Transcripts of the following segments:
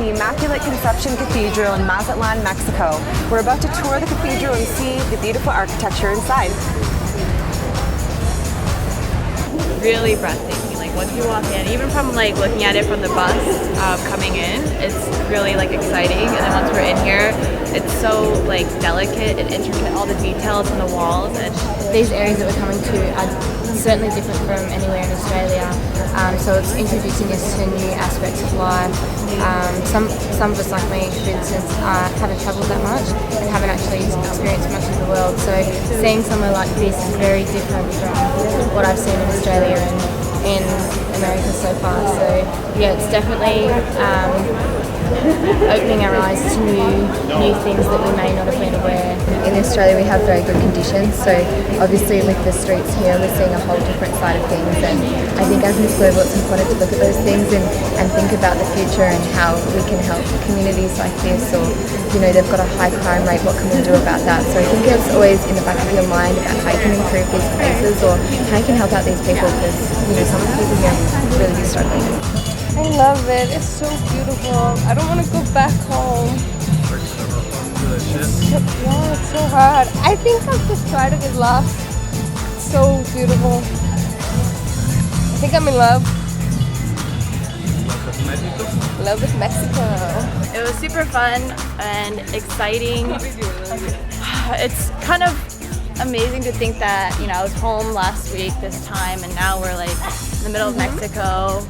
the Immaculate Conception Cathedral in Mazatlan, Mexico. We're about to tour the cathedral and see the beautiful architecture inside. Really breathtaking. Like once you walk in, even from like looking at it from the bus coming in, it's really like exciting. And then once we're in here, it's so like delicate and intricate, all the details on the walls. And these areas that we're coming to are certainly different from anywhere in Australia. So it's introducing us to new aspects of life. Some of us, like me, for instance, haven't travelled that much and haven't actually experienced much of the world. So seeing somewhere like this is very different from what I've seen in Australia and in America so far. So yeah, it's definitely opening our eyes to new things that we may not have been aware. In Australia we have very good conditions, so obviously with the streets here we're seeing a whole different side of things, and I think as Miss Global it's important to look at those things and think about the future and how we can help communities like this, or you know, they've got a high crime rate, what can we do about that? So I think it's always in the back of your mind about how you can improve these places or how you can help out these people, because you know, some of the people here really be struggling. I love it. It's so beautiful. I don't want to go back home. Yeah, it's so hard. I think I'll just try to get lost. It's so beautiful. I think I'm in love. Love with Mexico. it was super fun and exciting. It's kind of amazing to think that, you know, I was home last week this time and now we're like in the middle of Mexico.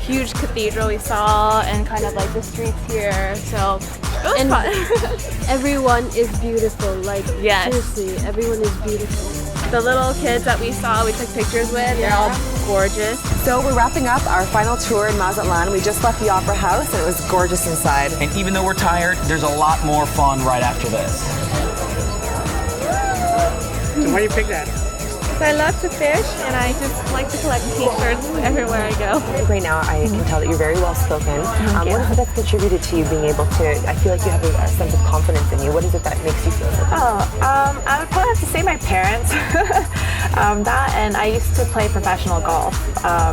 Huge cathedral we saw and kind of like the streets here, so it was fun. Everyone is beautiful, like yes. Seriously, everyone is beautiful. The little kids that we saw, we took pictures with, they're all gorgeous. So we're wrapping up our final tour in Mazatlan. We just left the Opera House and it was gorgeous inside. And even though we're tired, there's a lot more fun right after this. So why do you pick that? I love to fish and I just like to collect t-shirts everywhere I go. Right now I can tell that you're very well spoken. What is it that's contributed to you being able to, I feel like you have a sense of confidence in you. What is it that makes you feel so confident? I would probably have to say my parents. That, and I used to play professional golf.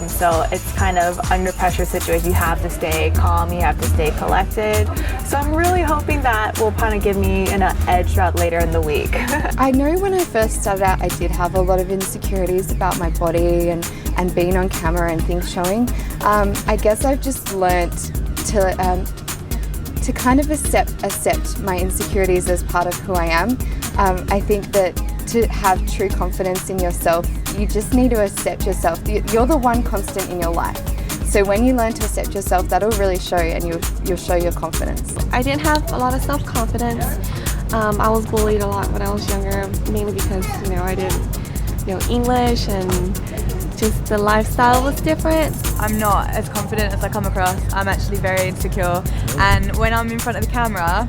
So it's kind of under pressure situation. You have to stay calm, you have to stay collected. So I'm really hoping that will kind of give me an edge throughout later in the week. I know when I first started out I did have a lot of insecurities about my body and being on camera and things showing. I guess I've just learnt to kind of accept my insecurities as part of who I am. I think that to have true confidence in yourself, you just need to accept yourself. You're the one constant in your life. So when you learn to accept yourself, that'll really show and you'll show your confidence. I didn't have a lot of self-confidence. I was bullied a lot when I was younger, mainly because, you know, I didn't know English and just the lifestyle was different. I'm not as confident as I come across. I'm actually very insecure, and when I'm in front of the camera,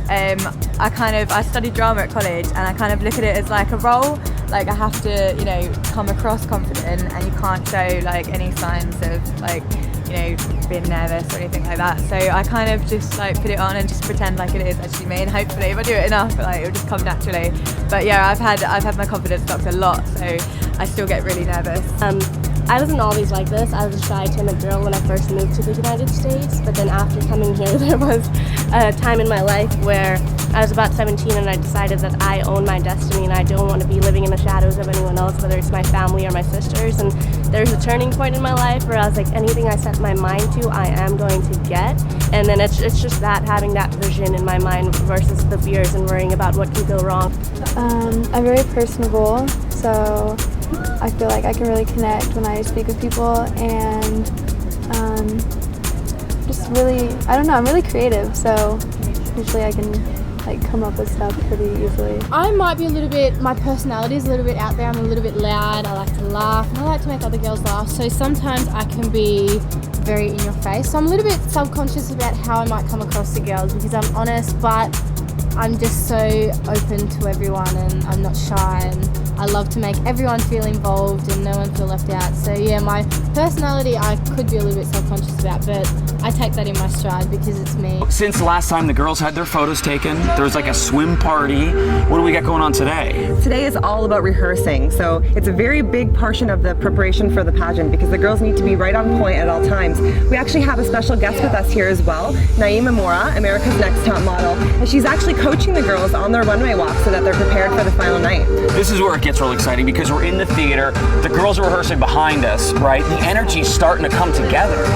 I studied drama at college and I kind of look at it as like a role. Like I have to, you know, come across confident and you can't show like any signs of like, you know, being nervous or anything like that. So I kind of just like put it on and just pretend like it is actually me, and hopefully if I do it enough, like it'll just come naturally. But yeah, I've had my confidence knocked a lot, so I still get really nervous. I wasn't always like this. I was a shy, timid girl when I first moved to the United States, but then after coming here, there was a time in my life where I was about 17 and I decided that I own my destiny and I don't want to be living in the shadows of anyone else, whether it's my family or my sisters. And there's a turning point in my life where I was like, anything I set my mind to, I am going to get. And then it's just that, having that vision in my mind versus the fears and worrying about what can go wrong. I'm very personable, so I feel like I can really connect when I speak with people, and just really, I don't know, I'm really creative, so usually I can like come up with stuff pretty easily. I might be a little bit, my personality is a little bit out there. I'm a little bit loud, I like to laugh, and I like to make other girls laugh, so sometimes I can be very in your face. So I'm a little bit self-conscious about how I might come across to girls because I'm honest, but I'm just so open to everyone and I'm not shy, and I love to make everyone feel involved and no one feel left out. So yeah, my personality I could be a little bit self-conscious about, but I take that in my stride because it's me. Since the last time the girls had their photos taken, there was like a swim party. What do we got going on today? Today is all about rehearsing, so it's a very big portion of the preparation for the pageant because the girls need to be right on point at all times. We actually have a special guest with us here as well, Naima Mora, America's Next Top Model, and she's actually coaching the girls on their runway walk so that they're prepared for the final night. This is where it gets really exciting because we're in the theater, the girls are rehearsing behind us, right? The energy's starting to come together.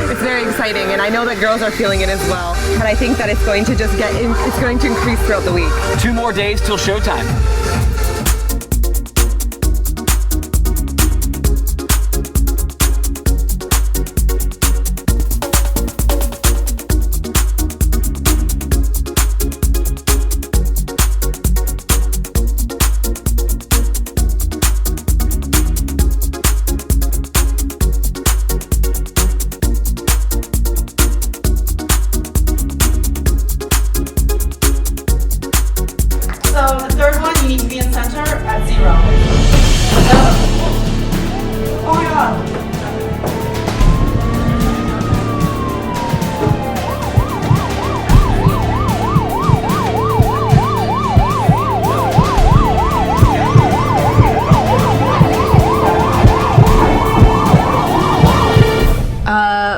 It's very exciting, and I know that girls are feeling it as well, and I think that it's going to just it's going to increase throughout the week. 2 more days till showtime. So the third one, you need to be in center at 0. Oh my god.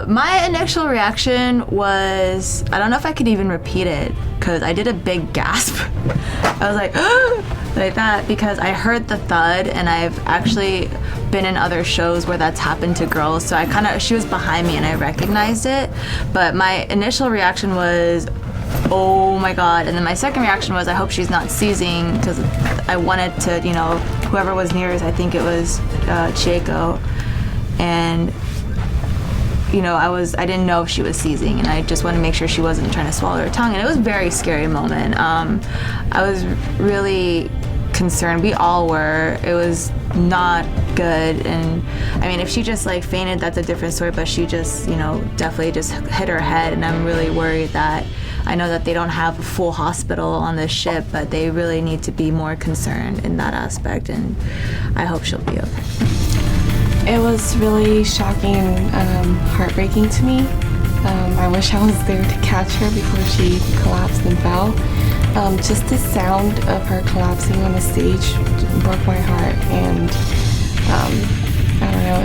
My initial reaction was, I don't know if I could even repeat it because I did a big gasp. I was like, like that, because I heard the thud, and I've actually been in other shows where that's happened to girls, so she was behind me and I recognized it, but my initial reaction was, oh my god, and then my second reaction was, I hope she's not seizing, because I wanted to, you know, whoever was nearest, I think it was Chieko, and you know, I didn't know if she was seizing, and I just wanted to make sure she wasn't trying to swallow her tongue, and it was a very scary moment. I was really concerned. We all were. It was not good, and I mean, if she just like fainted, that's a different story, but she just, you know, definitely just hit her head, and I'm really worried that, I know that they don't have a full hospital on this ship, but they really need to be more concerned in that aspect, and I hope she'll be okay. It was really shocking and heartbreaking to me. I wish I was there to catch her before she collapsed and fell. Just the sound of her collapsing on the stage broke my heart, and I don't know,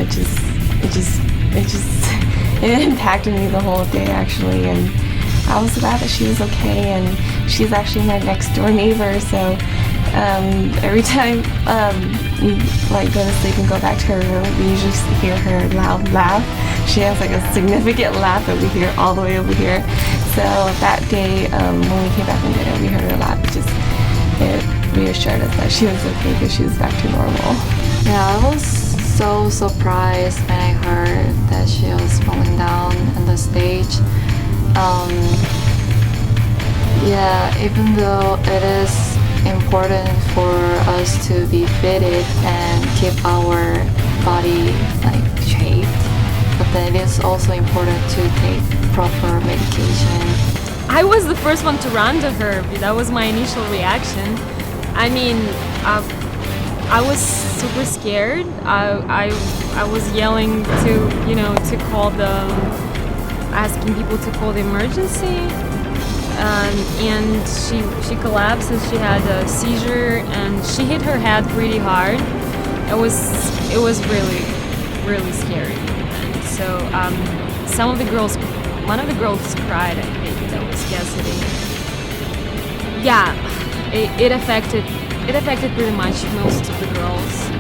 it impacted me the whole day actually, and I was glad that she was okay, and she's actually my next door neighbor, so every time we like go to sleep and go back to her room, we usually hear her loud laugh. She has like a significant laugh that we hear all the way over here. So that day, when we came back from dinner, we heard her laugh. It reassured us that she was okay because she was back to normal. Yeah, I was so surprised when I heard that she was falling down on the stage. Yeah, even though it is important for us to be fitted and keep our body like shaped, but then it is also important to take proper medication. I was the first one to run to her. That was my initial reaction. I mean, I was super scared. I was yelling to, you know, to call asking people to call the emergency. And she collapsed and she had a seizure and she hit her head pretty hard. It was really, really scary. And so one of the girls cried, I think, that was Cassidy. Yeah, it affected pretty much most of the girls.